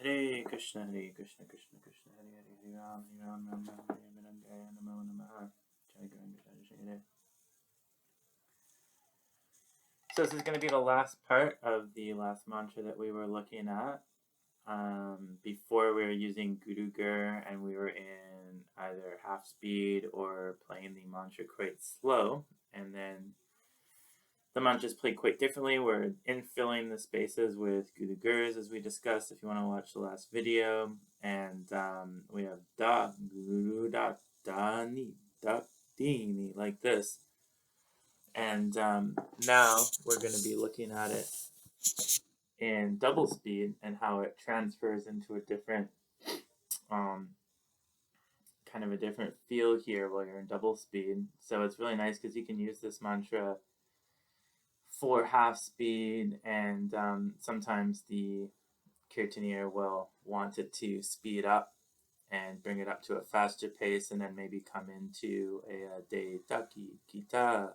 Hare Krishna, Krishna Krishna, Hare Hare, Hare Ram, Ram Ram, Hare Hare, Namo Namaha, jha-agurugur. So this is going to be the last part of the last mantra that we were looking at. Before we were using Gurugurjha and we were in either half speed or playing the mantra quite slow, and then the mantras played quite differently. We're infilling the spaces with Gurugurjhas as we discussed if you want to watch the last video. And we have da, guru, da, dhani, dhakdhini, like this. And now we're going to be looking at it in double speed and how it transfers into a different kind of a different feel here while you're in double speed. So it's really nice because you can use this mantra for half speed, and sometimes the kirtanier will want it to speed up and bring it up to a faster pace, and then maybe come into a kita,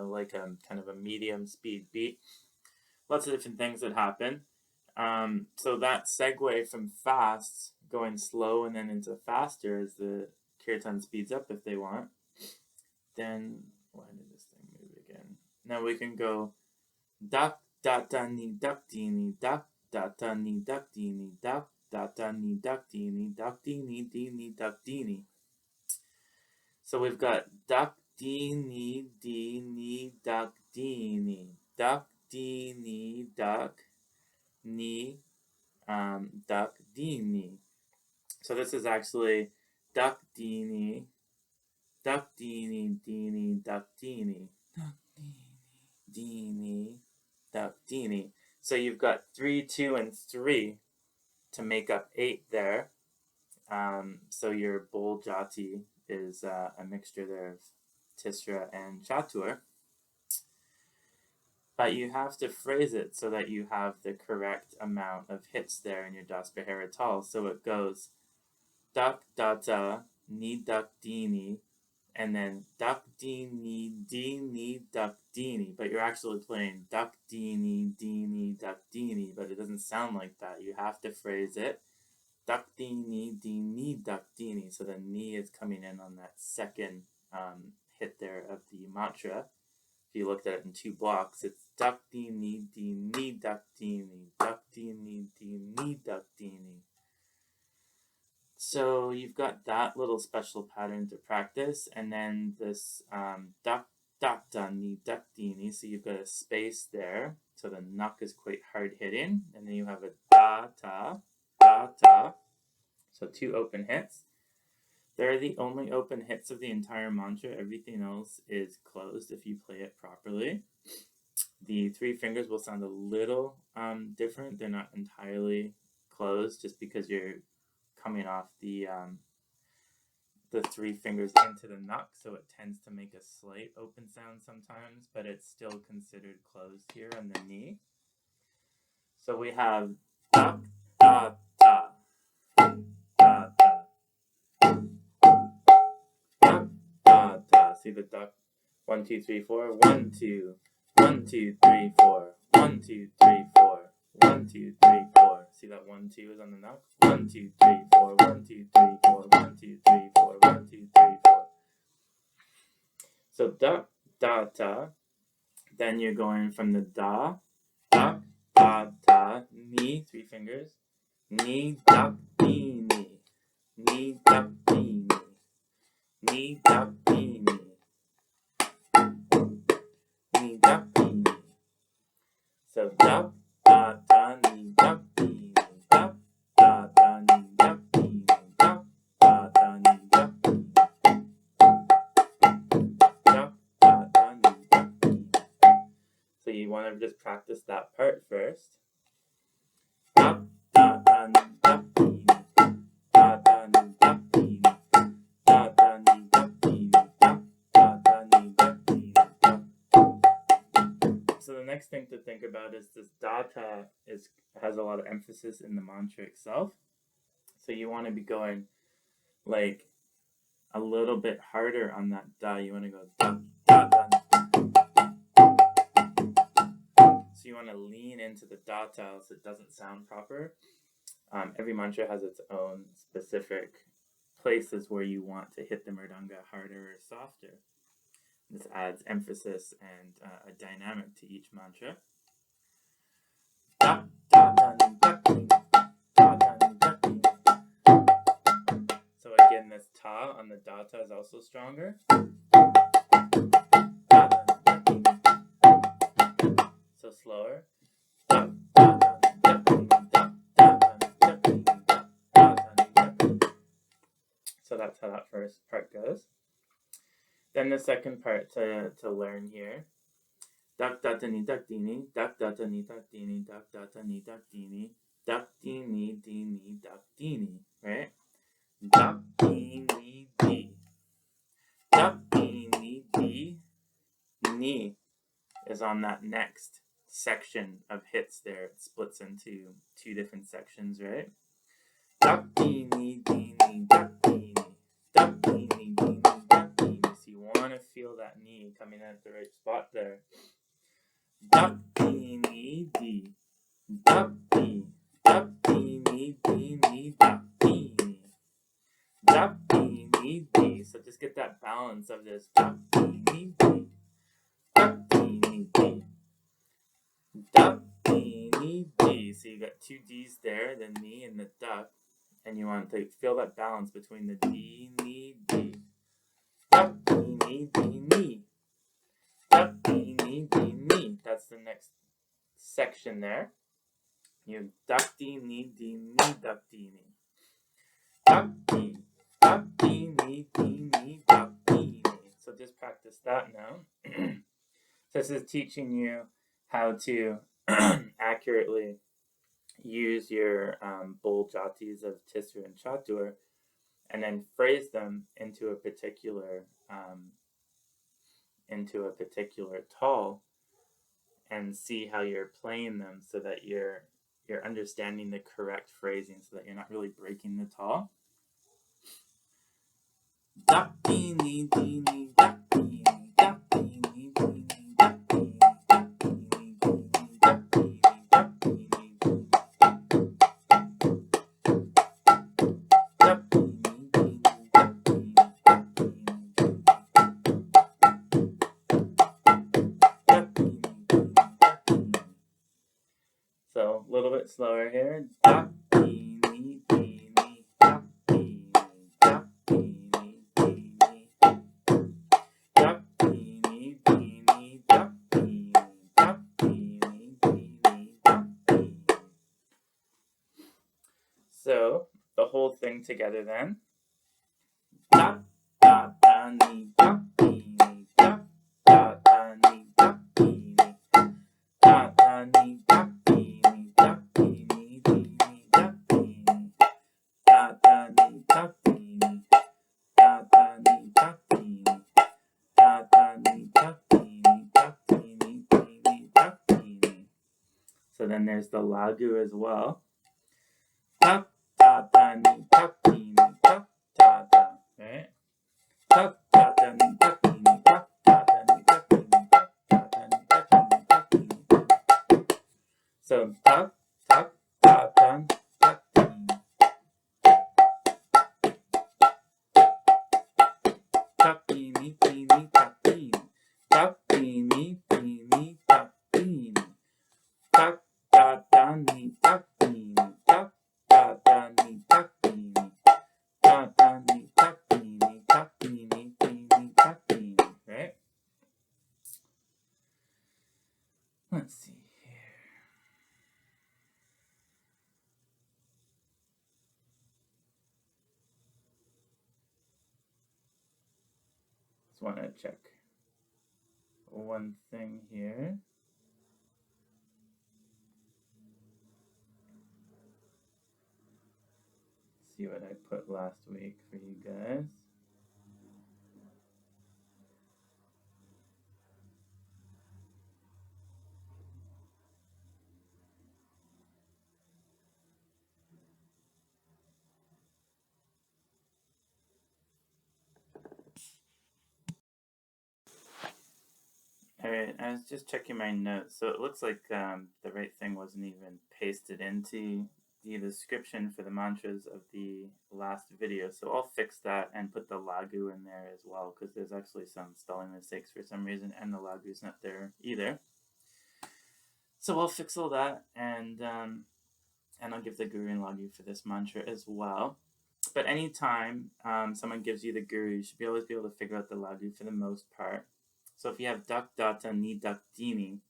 like a kind of a medium speed beat. Lots of different things that happen. So that segue from fast going slow and then into faster as the kirtan speeds up if they want. Then why did this thing move again? Now we can go Dhak-dhata nidhakdhini, Dhak-dhata nidhakdhini, Dhak-dhata nidhakdhini, Dhakdhinidhi, nidhakdhini. So we've got Dhakdhinidhi, nidhakdhini, Dhakdhini, Dhakdhini. So this is actually Dhakdhini, Dhakdhini, Dhini, Dhakdhini, Dhini, Dhakdhini. So you've got 3, 2, and 3 to make up 8 there. So your bold jati is a mixture there of Tisra and Catur. But you have to phrase it so that you have the correct amount of hits there in your Pahira Taal. So it goes Dhak-dhata, nidhakdhini, and then dhakdhinidhi, nidhakdhini. But you're actually playing dhakdhini, dhinidhakdhini, but it doesn't sound like that. You have to phrase it dhakdhinidhi, nidhakdhini. So the ni is coming in on that second hit there of the matra. If you looked at it in 2 blocks, it's dhakdhinidhi, nidhakdhini, dhakdhinidhi, nidhakdhini. So you've got that little special pattern to practice, and then this Dhak-dhata nidhakdhini, so you've got a space there, so the nak is quite hard hitting, and then you have a dhata, so 2 open hits. They're the only open hits of the entire mantra. Everything else is closed if you play it properly. The 3 fingers will sound a little different. They're not entirely closed just because you're coming off the 3 fingers into the nak, so it tends to make a slight open sound sometimes, but it's still considered closed here on the knee. So we have Dhak-dhata, see the duck. 1, 2, 3, 4. 1, 2, 1, 2, 3, 4. 1, 2, 3, 4. 1, 2, 3, 4. See that 1, 2 is on the knock. 1, 2, 3, 4. 1, 2, 3, 4. 1, 2, 3, 4. 1, 2, 3, 4. So Dhak-dhata. Then you're going from the da. Dhak-dhata. Ni, 3 fingers. Nidhakdhini. Nidhakdhini. Nidhakdhini. Nidhakdhini. So Dhak-dhata nidhakdhini. Dhak-dhata nidhakdhini. Dhak-dhata nidhakdhini. Dhak-dhata nidhakdhini. So you want to just practice that part first. Dhak-dhata nidhakdhini. Dhak-dhata nidhakdhini. So the next thing to think about is this dhata has a lot of emphasis in the mantra itself. So you want to be going like a little bit harder on that da. You want to go da, da, da. So you want to lean into the dhata so it doesn't sound proper. Every mantra has its own specific places where you want to hit the mridanga harder or softer. This adds emphasis and a dynamic to each mantra. So again, this ta on the dhata is also stronger. So slower. So that's how that first part goes. Then the second part to learn here. Dhak-dhata nidhakdhini, dhak-dhata nidhakdhini, dhak-dhata nidhakdhini, dhak-dhinidhi, dhak-dhini, right? Dhak-dhinidhi. Dhak-dhinidhi, ni is on that next section of hits there. It splits into two different sections, right? Dhak-dhinidhi, dhak-dhini, dhak-dhinidhi, dhak-dhini. So you want to feel that ni coming in at the right spot there. Dhak-dhinidhi, dhak-dhi, dhak-dhinidhi, dhak-dhini, dhak-dhinidhi. So just get that balance of this dhak-dhinidhi, dhak-dhinidhi, dhak-dhinidhi. So you got two D's there, the ni and the dhak, and you want to feel that balance between the D, ni, D. Dhak-dhinidhi, dhak-dhinidhi. That's the next section there. You dhak-dhinidhi, dhak-dhini. Dhak-dhi, dhak-dhinidhi, dhak-dhini. So just practice that now. So this is teaching you how to accurately use your bold jatis of Tisra and Catur, and then phrase them into a particular Taal, and see how you're playing them so that you're understanding the correct phrasing, so that you're not really breaking the Taal. Dhak-dhini, dhini, dhak-dhini, dhak-dhini, dhini, dhak-dhini, dhak-dhini, dhini, dhak-dhini, dhak-dhini, So a little bit slower here. Dhak-dhini, dhini, dhak-dhini, dhak-dhini, dhini. Dhak-dhini, dhini, dhak-dhini, dhak-dhini, dhini, dhak-dhini. So the whole thing together then. Dhak-dhata nidhakdhini, dhak-dhata nidhakdhini, dhak-dhata nidhakdhini, dhak-dhini, dhini, dhak-dhini, dhak-dhata nidhakdhini, dhak-dhata nidhakdhini, dhak-dhata nidhakdhini, dhak-dhini, dhini, dhak-dhini. So then there's the lagu as well. Dhak-dhata nidhakdhini, dhak-dhata, right? Dhak-dhata nidhakdhini, dhak-dhata nidhakdhini, dhak-dhata nidhakdhini, dhak-dhini. So dhak, dhak, dhatan, dhak-dhini. Dhak-dhini, dhini, dhak-dhini. Dhak-dhini, dhini, dhak-dhini. Dhak-dhata nidhakdhini, dhak-dhata nidhakdhini, dhak-dhata nidhakdhini, dhak-dhini, dhini, dhak-dhini. Right? Let's see here. Just want to check one thing here. See what I put last week for you guys. Alright, I was just checking my notes, so it looks like the right thing wasn't even pasted into the description for the mantras of the last video, so I'll fix that and put the lagu in there as well, because there's actually some spelling mistakes for some reason, and the lagu's not there either. So I'll fix all that, and I'll give the guru and lagu for this mantra as well. But anytime someone gives you the guru, you should always be able to figure out the lagu for the most part. So if you have Dhak-dhata, nidhakdhini,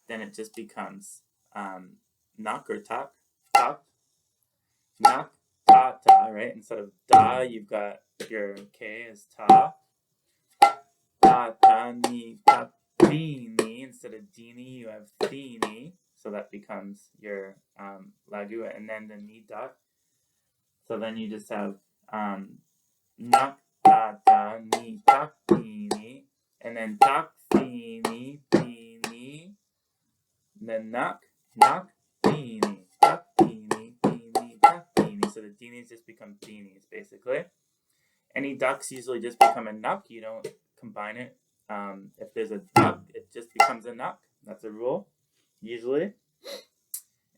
then it just becomes nak or tak, nak-thata, right? Instead of da, you've got your k as ta, dhini. Instead of dhini, you have dhini. So that becomes your lagu, and then the nidak. So then you just have nak-thata, nidhakdhini, and then taketadha, and then nak-dhini, nakdhinidhi. So the dhinis just become dhinis, basically. Any ducks usually just become a nak. You don't combine it. If there's a duck, it just becomes a nak. That's a rule, usually.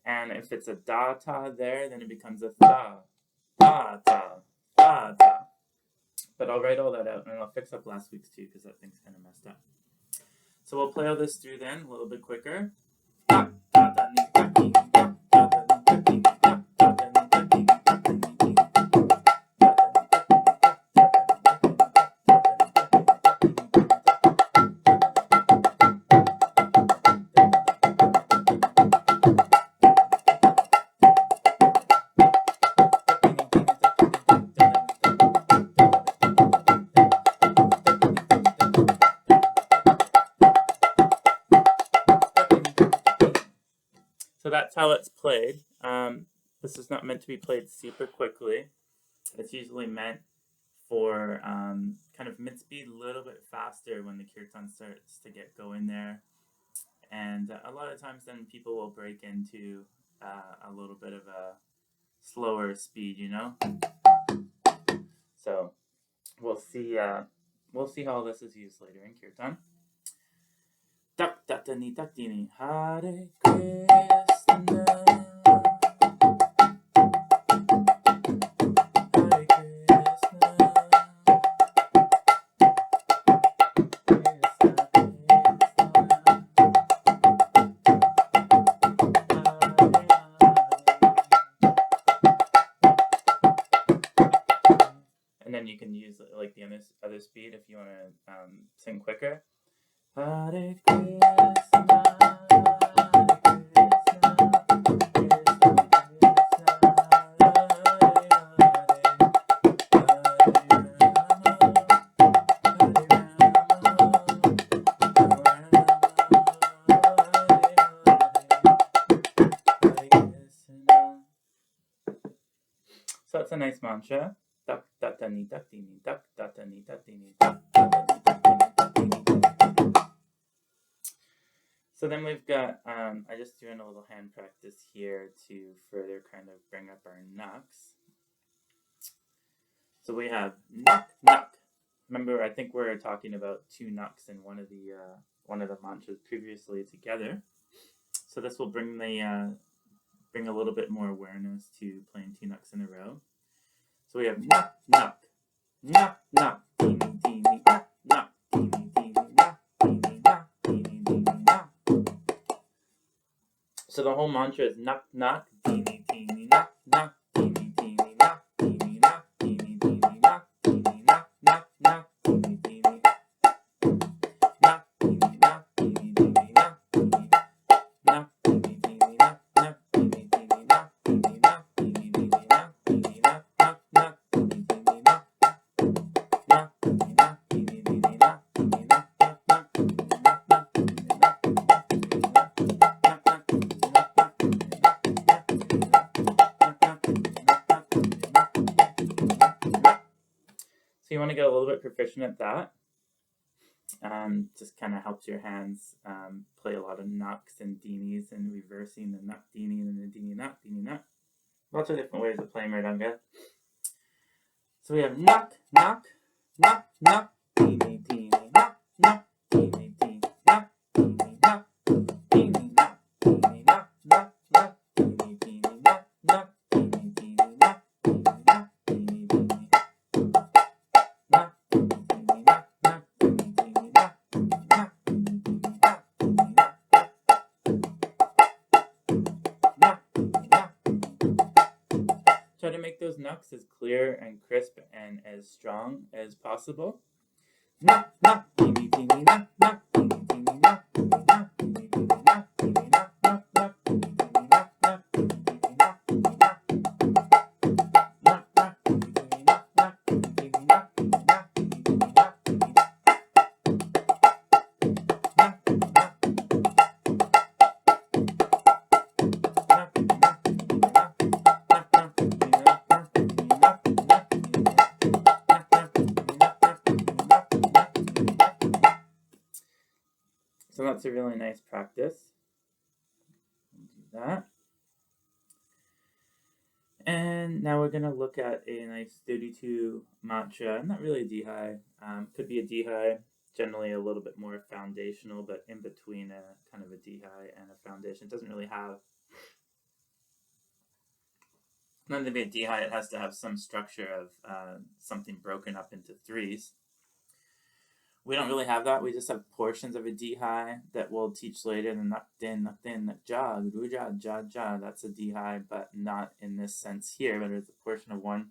And if it's a dhata there, then it becomes a tha. But I'll write all that out, and I'll fix up last week's too, because that thing's kind of messed up. So we'll play all this through then, a little bit quicker. So that's how it's played. This is not meant to be played super quickly. It's usually meant for kind of mid-speed, a little bit faster when the kirtan starts to get going there. And a lot of times then people will break into a little bit of a slower speed, you know? So we'll see how this is used later in kirtan. Dhak-dhata nidhakdhini, Hare Krishna. And then you can use like the other speed if you want to sing quicker. Hare Krishna, so it's a nice mantra. Dhak-dhata nidhakdhini, dhak-dhata nidhakdhini, dhak-dhata nidhakdhini. So then we've got, I just doing a little hand practice here to further kind of bring up our naks. So we have nak. Remember, I think we're talking about two naks in one of the mantras previously together. So this will bring a little bit more awareness to playing two naks in a row. So we have nak, dhini, dhini, nak, dhini, dhini, nak, dhini, nak, dhini, dhini, nak. So the whole mantra is nak, dhini, dhini, nak, dhini, dhini, nak, dhini, nak, dhini, dhini, nak, dhini, nak, dhini, dhini, nak, dhini, nak, dhini, dhini, nak, dhini, nak, dhini, dhini, nak, dhini, dhini, nak, dhini, nak, dhini, dhini, nak, dhini, nak, So you want to get a little bit proficient at that. Just kind of helps your hands play a lot of naks and dhinis and reversing the nak-dhini and the dhininac. Lots of different ways of playing Mridanga. So we have nak, dhini, dhini, nak, dhini, dhini, nak, dhini, nak, dhini, nak, dhini, nak, dhini, dhini, nak, dhini, try to make those naks as clear and crisp and as strong as possible. Nak, nak, dini, dini, nak, nak, dini, dini, nak, dini, nak, dini, dini, nak, dini, nak, nak, nak, dini, dini, nak, nak, dini, dini, nak, dini, nak, nak, nak, dini, dini, nak, nak, dini, dini, nak, dini, nak, dini, dini, nak, dini, nak, so that's a really nice practice. Do that. And now we're going to look at a nice 32 matra, not really a dhi, could be a dhi, generally a little bit more foundational, but in between a kind of a dhi and a foundation. It doesn't really have, not to be a dhi, it has to have some structure of something broken up into threes. We don't really have that. We just have portions of a dhi that we'll teach later. The nak-dhin, nak-dhin, nak jha-agurugur, jha-jha. That's a dhi, but not in this sense here, but it's a portion of one.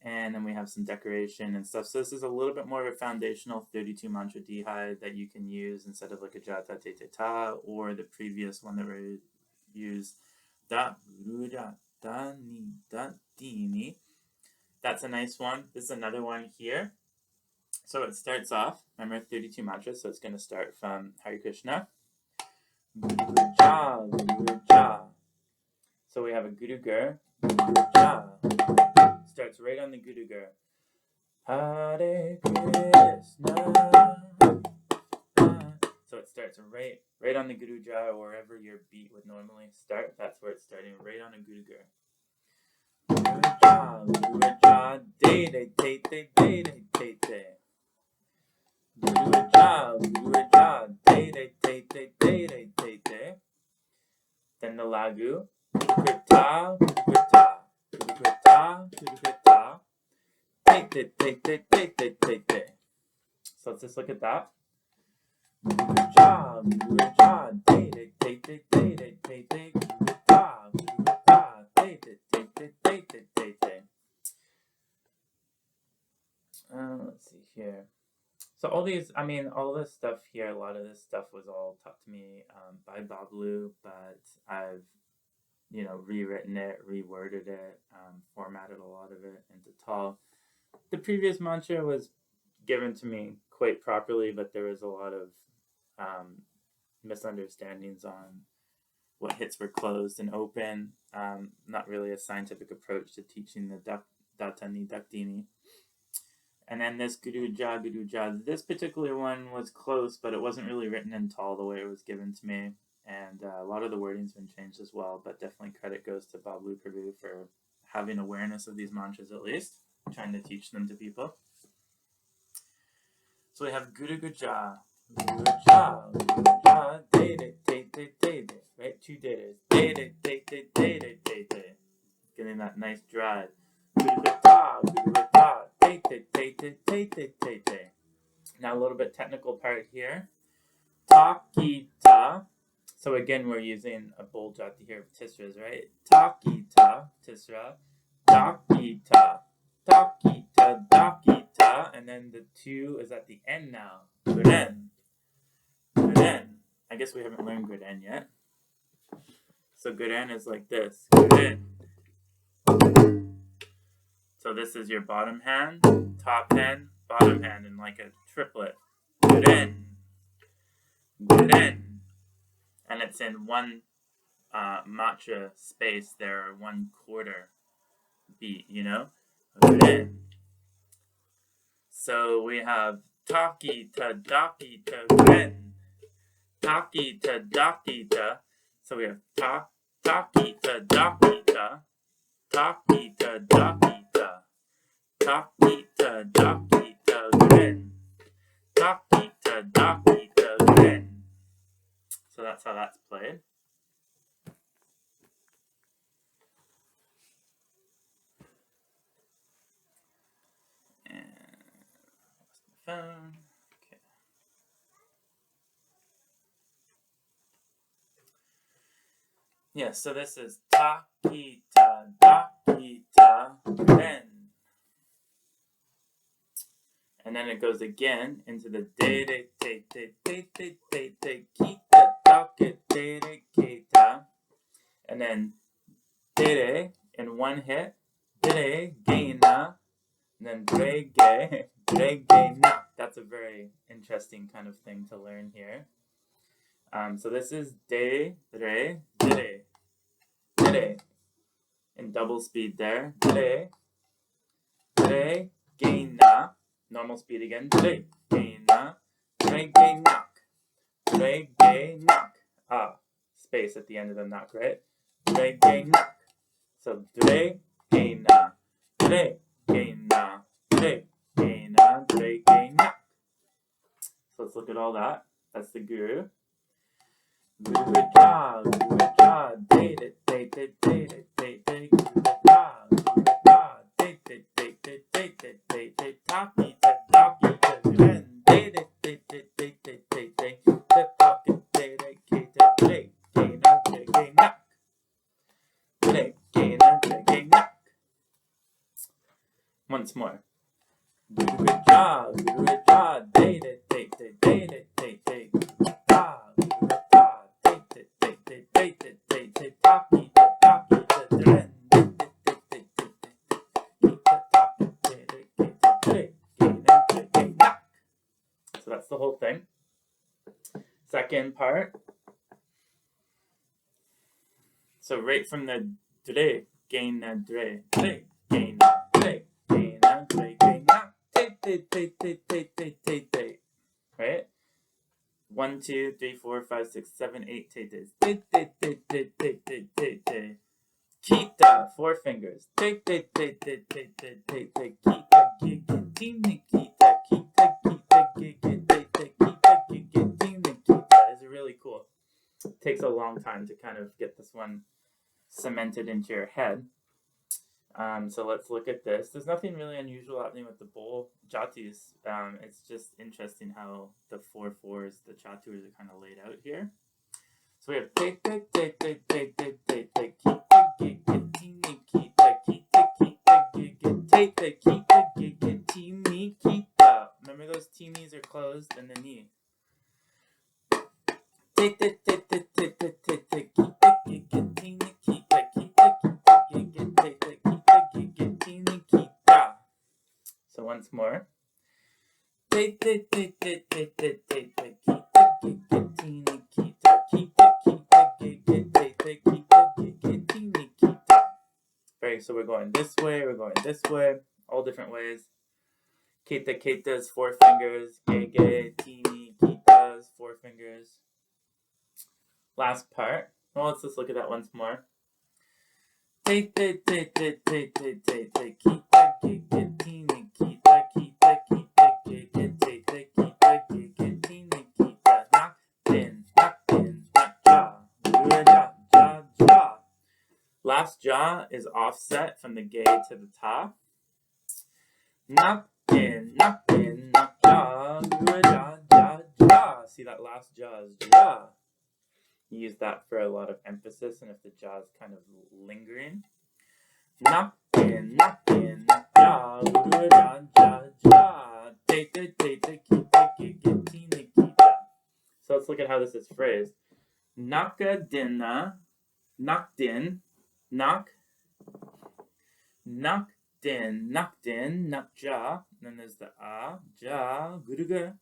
And then we have some decoration and stuff. So this is a little bit more of a foundational 32 mantra dhi that you can use instead of like a jha-ta, tetetete, or the previous one that we used, Dhak-dhata, nak-dhini. That's a nice one. This is another one here. So it starts off, remember 32 mantras, so it's going to start from Hare Krishna. Gurugurjha, Gurugurjha. So we have a Gurugur, Gurugurjha. Starts right on the Gurugur. Hare Krishna. So it starts right on the Gurugurjha, or wherever your beat would normally start. That's where it's starting, right on a Gurugur. Gurugurjha, Gurugurjha, dheretete, dheretete. Gurugurjha, Gurugurjha, dheretete, dheretete. Then the lagu, khurukurtha, khurukurtha, khurukurtha, khurukurtha, tetetete, tetetete. So let's just look at that. Gurugurjha, Gurugurjha, dheretete, dheretete, khurukurtha, khurukurtha, tetetete, tetetete. Let's see here. So all these, all this stuff here, a lot of this stuff was all taught to me by Bablu, but I've, rewritten it, reworded it, formatted a lot of it into Taal. The previous mantra was given to me quite properly, but there was a lot of misunderstandings on what hits were closed and open. Not really a scientific approach to teaching the Dhak-dhata, nidhakdhini. And then this Gurugurjha, Gurugurjha, this particular one was close, but it wasn't really written in Taal the way it was given to me. And a lot of the wording's been changed as well, but definitely credit goes to Bablu Prabhu for having awareness of these mantras at least, trying to teach them to people. So we have Gurugurjha, Gurugurjha, Gurugurjha, dheretete, dheretete, right? Two dheres. Dheretete, dheretete. Getting that nice drive. Gurugurtha, Gurugurtha, tetetete, tetetete. Now a little bit technical part here. Taketa. So again, we're using a bold jati here of Tisras, right? Taketa, Tisra, Taketa, Taketa, Taketa, and then the 2 is at the end now. Gren. Gren. I guess we haven't learned Gren yet. So Gren is like this. Gren. So this is your bottom hand, top hand, bottom hand, in like a triplet. Gren. Gren. And it's in one matra space there, 1/4 beat, Gren. So we have taketa, daketa, gren. Taketa, daketa. So we have taketa, daketa. Taketa, daketa. Taketa, daketa, gren. Taketa, daketa, gren. So that's how that's played. And lost my phone. Okay. Yeah, so this is taketa, daketa. ketatagredhen. And then it goes again into the dheretete, ketatake, tereketa. And then Dhere in one hit, gena, and then dhregenak. That's a very interesting kind of thing to learn here. So this is Dhere, Dhere in double speed there. Dhregena, normal speed again. Dhregena, dhregenak. Space at the end of the nak, right? Dhregenak. So dhregena, dhregenak. So let's look at all that. That's the guru. Gurugurjha, dheretete, once more. Gurugurjha, so that's the whole thing. Second part. So right from the Dhere, gena, Dhere, gena, right? 1, 2, 3, 4, 5, 6, 7, 8 tetes. Kita, 4 fingers. Is really cool. It takes a long time to kind of get this one cemented into your head. So let's look at this. There's nothing really unusual happening with the bowl jatis. It's just interesting how the 4 4s, the chaturs, are kind of laid out here. So we have remember those tinis are closed and the knee. So once more. Right, so we're going this way, all different ways. Keta's 4 fingers, gege, tini, kita's 4 fingers. Last part. Well, let's just look at that once more. Last jha is offset from the ge to the ta. Nak-dhin, nak, jha, jha. See that last jha is jha. You use that for a lot of emphasis, and if the jha is kind of lingering. Nak-dhin, jha-agurugur, jha-jha. Tetetete, ketagege, nikita. So let's look at how this is phrased. Nakdhini, nak-dhin, nak, nak-dhin, nak-dhin, nak-jha. Then there's the a, jha-agurugur.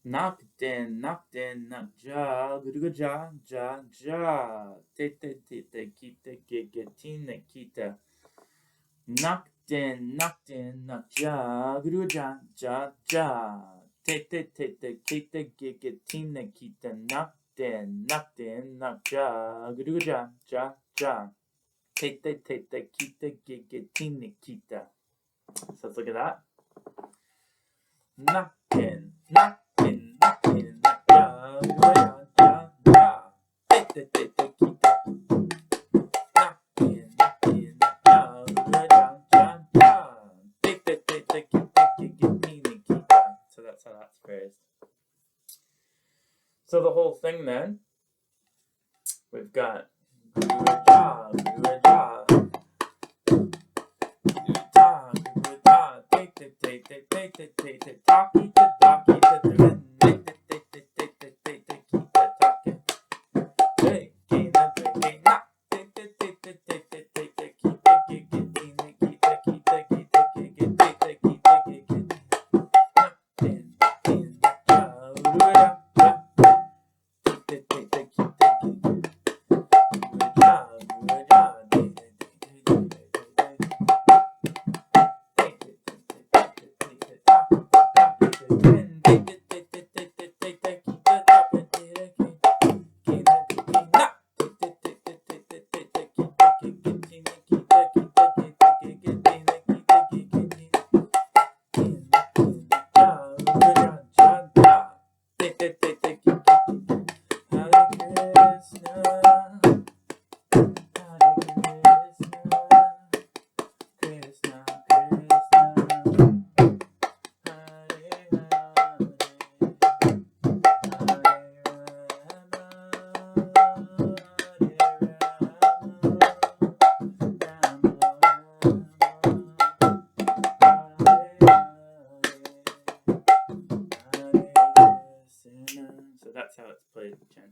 Nak-dhin, nak-jha-agurugur, jha-jha. Tetetete, ketagege, nikita. Nak-dhin, nak-jha-agurugur, jha-jha. Tetetete, ketagege, nikita. Nak-dhin, nak-jha-agurugur, jha-jha. Tetetete, ketagege, nikita. So let's look at that. Nak-dhin, nak-dhin, nak-dhin, nak-jha-agurugur, jha-jha. Tetetete, kita. Nak-dhin, nak-dhin, nak-jha-agurugur, jha-jha. Tetetete, ketagege, nikita. So that's how that's phrased. So the whole thing then, we've got Gurugurjha, Gurugurjha,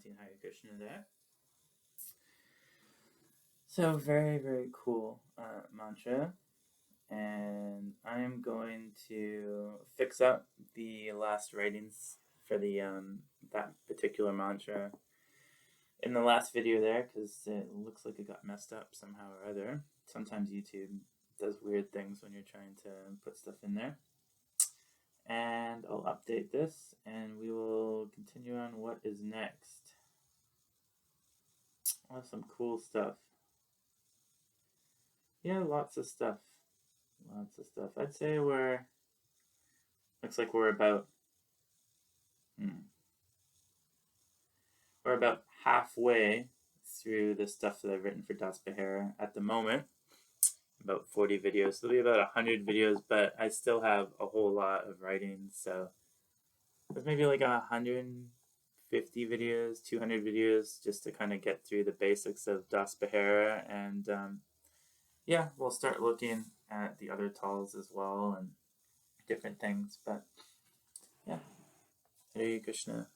chanting Hare Krishna there. So very, very cool mantra. And I'm going to fix up the last writings for the that particular mantra in the last video there, because it looks like it got messed up somehow or other. Sometimes YouTube does weird things when you're trying to put stuff in there. And I'll update this, and we will continue on what is next. Oh, some cool stuff. Yeah, lots of stuff. Lots of stuff. I'd say looks like we're about halfway through the stuff that I've written for Das Pahira at the moment. About 40 videos. There'll be about 100 videos, but I still have a whole lot of writing, so there's maybe like 150 videos, 200 videos, just to kind of get through the basics of Das Pahira, and yeah, we'll start looking at the other tals as well and different things, but yeah. Hare Krishna.